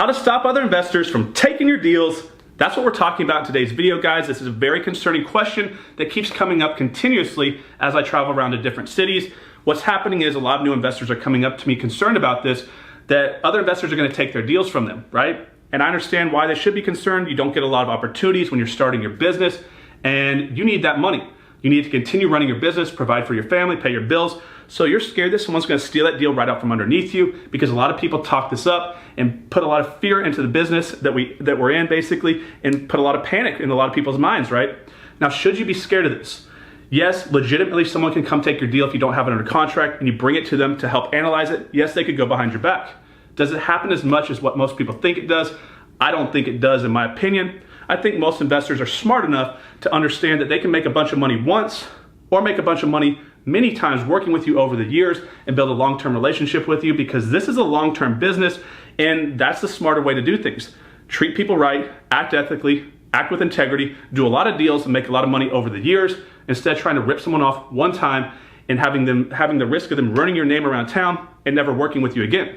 How to stop other investors from taking your deals. That's what we're talking about in today's video, guys. This is a very concerning question that keeps coming up continuously as I travel around to different cities. What's happening is a lot of new investors are coming up to me concerned about this, that other investors are going to take their deals from them, right? And I understand why they should be concerned. You don't get a lot of opportunities when you're starting your business, and you need that money. You need to continue running your business, provide for your family, pay your bills. So you're scared that someone's going to steal that deal right out from underneath you, because a lot of people talk this up and put a lot of fear into the business that we're in, basically, and put a lot of panic in a lot of people's minds, right? Now, should you be scared of this? Yes, legitimately, someone can come take your deal if you don't have it under contract and you bring it to them to help analyze it. Yes, they could go behind your back. Does it happen as much as what most people think it does? I don't think it does, in my opinion. I think most investors are smart enough to understand that they can make a bunch of money once or make a bunch of money many times working with you over the years and build a long-term relationship with you, because this is a long-term business, and that's the smarter way to do things. Treat people right, act ethically, act with integrity, do a lot of deals and make a lot of money over the years, instead of trying to rip someone off one time and having the risk of them running your name around town and never working with you again.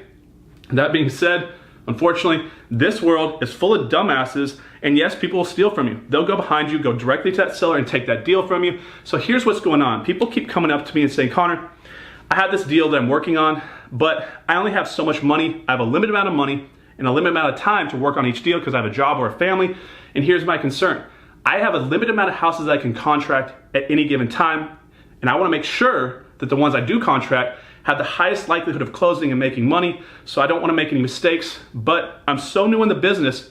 That being said, unfortunately, this world is full of dumbasses, and yes, people will steal from you. They'll go behind you, go directly to that seller and take that deal from you. So here's what's going on. People keep coming up to me and saying, Connor, I have this deal that I'm working on, but I only have so much money. I have a limited amount of money and a limited amount of time to work on each deal because I have a job or a family. And here's my concern. I have a limited amount of houses I can contract at any given time, and I want to make sure that the ones I do contract have the highest likelihood of closing and making money, so I don't want to make any mistakes. But I'm so new in the business,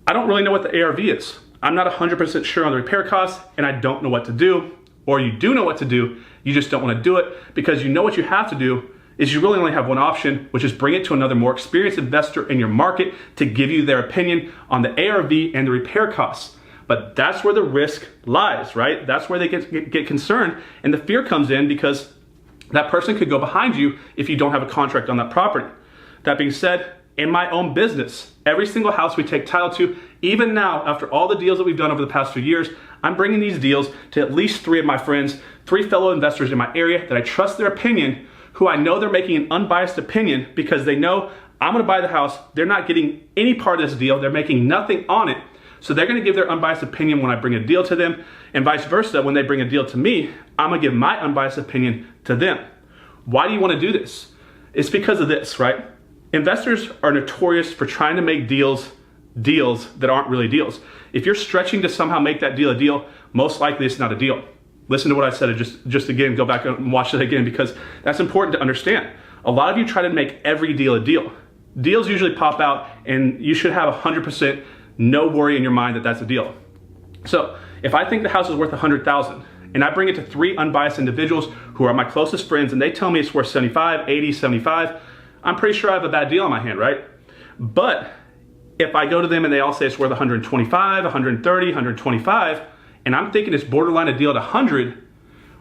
I don't really know what the ARV is. I'm not 100% sure on the repair costs, and I don't know what to do. Or you do know what to do, you just don't want to do it, because you know what you have to do is you really only have one option, which is bring it to another more experienced investor in your market to give you their opinion on the ARV and the repair costs. But that's where the risk lies, right? That's where they get concerned, and the fear comes in because that person could go behind you if you don't have a contract on that property. That being said, in my own business, every single house we take title to, even now, after all the deals that we've done over the past few years, I'm bringing these deals to at least 3 of my friends, 3 fellow investors in my area that I trust their opinion, who I know they're making an unbiased opinion because they know I'm gonna buy the house, they're not getting any part of this deal, they're making nothing on it. So they're gonna give their unbiased opinion when I bring a deal to them, and vice versa, when they bring a deal to me, I'm gonna give my unbiased opinion to them. Why do you wanna do this? It's because of this, right? Investors are notorious for trying to make deals that aren't really deals. If you're stretching to somehow make that deal a deal, most likely it's not a deal. Listen to what I said, just again, go back and watch it again, because that's important to understand. A lot of you try to make every deal a deal. Deals usually pop out, and you should have 100% no worry in your mind that that's a deal. So if I think the house is worth $100,000 and I bring it to 3 unbiased individuals who are my closest friends and they tell me it's worth 75, 80, 75, I'm pretty sure I have a bad deal on my hand, right? But if I go to them and they all say it's worth 125, 130, 125, and I'm thinking it's borderline a deal at 100,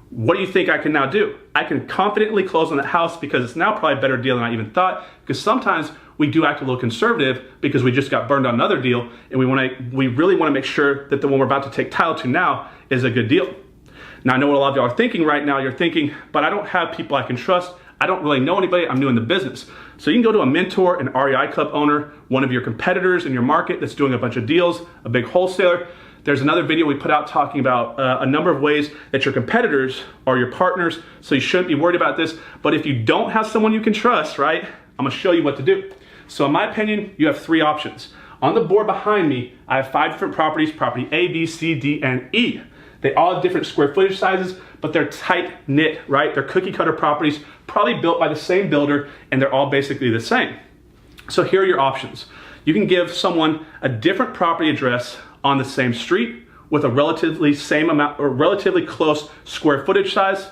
what do you think I can now do? I can confidently close on that house because it's now probably a better deal than I even thought, because sometimes we do act a little conservative because we just got burned on another deal, and we really want to make sure that the one we're about to take title to now is a good deal. Now, I know what a lot of y'all are thinking right now. You're thinking, but I don't have people I can trust. I don't really know anybody. I'm new in the business. So you can go to a mentor, an REI club owner, one of your competitors in your market that's doing a bunch of deals, a big wholesaler. There's another video we put out talking about a number of ways that your competitors are your partners, so you shouldn't be worried about this. But if you don't have someone you can trust, right, I'm gonna show you what to do. So in my opinion, you have 3 options. On the board behind me, I have 5 different properties, property A, B, C, D, and E. They all have different square footage sizes, but they're tight knit, right? They're cookie cutter properties, probably built by the same builder, and they're all basically the same. So here are your options. You can give someone a different property address on the same street with a relatively same amount or relatively close square footage size.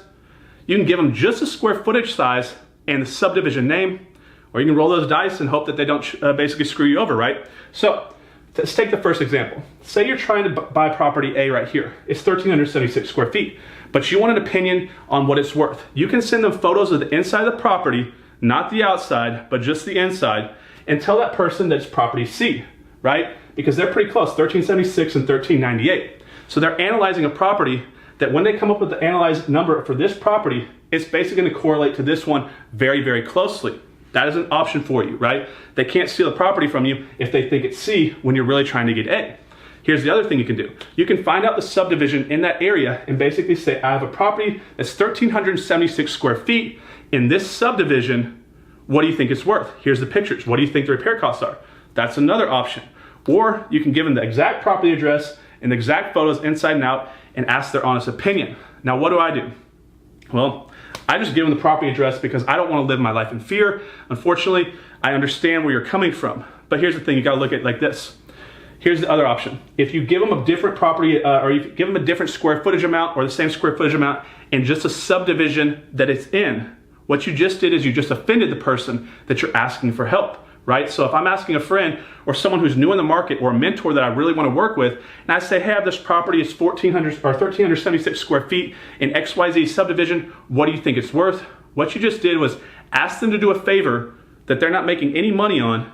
You can give them just the square footage size and the subdivision name, or you can roll those dice and hope that they don't basically screw you over, right? So let's take the first example. Say you're trying to buy property A right here. It's 1,376 square feet, but you want an opinion on what it's worth. You can send them photos of the inside of the property, not the outside, but just the inside, and tell that person that it's property C, right? Because they're pretty close, 1,376 and 1,398. So they're analyzing a property that when they come up with the analyzed number for this property, it's basically gonna correlate to this one very, very closely. That is an option for you, right? They can't steal the property from you if they think it's C when you're really trying to get A. Here's the other thing you can do. You can find out the subdivision in that area and basically say, I have a property that's 1,376 square feet in this subdivision. What do you think it's worth? Here's the pictures. What do you think the repair costs are? That's another option. Or you can give them the exact property address and the exact photos inside and out and ask their honest opinion. Now, what do? Well, I just give them the property address because I don't want to live my life in fear. Unfortunately, I understand where you're coming from. But here's the thing, you got to look at it like this. Here's the other option. If you give them a different property, or you give them a different square footage amount or the same square footage amount in just a subdivision that it's in, what you just did is you just offended the person that you're asking for help, right? So if I'm asking a friend or someone who's new in the market or a mentor that I really want to work with, and I say, hey, I have this property, it's 1,376 square feet in XYZ subdivision, what do you think it's worth? What you just did was ask them to do a favor that they're not making any money on,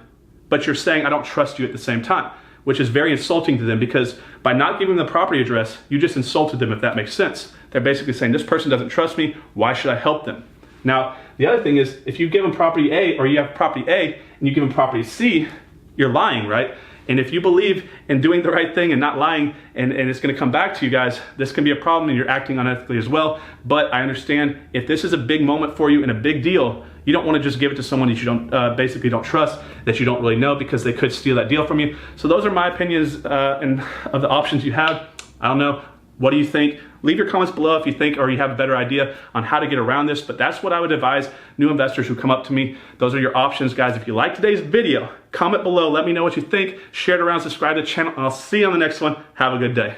but you're saying, I don't trust you at the same time, which is very insulting to them because by not giving them the property address, you just insulted them, if that makes sense. They're basically saying, this person doesn't trust me, why should I help them? Now, the other thing is, if you give them property A, or you have property A, and you give them property C, you're lying, right? And if you believe in doing the right thing and not lying, and it's gonna come back to you guys, this can be a problem and you're acting unethically as well. But I understand if this is a big moment for you and a big deal, you don't wanna just give it to someone that you don't, basically don't trust, that you don't really know, because they could steal that deal from you. So those are my opinions and of the options you have. I don't know. What do you think? Leave your comments below if you think or you have a better idea on how to get around this, but that's what I would advise new investors who come up to me. Those are your options, guys. If you like today's video, comment below, let me know what you think, share it around, subscribe to the channel, and I'll see you on the next one. Have a good day.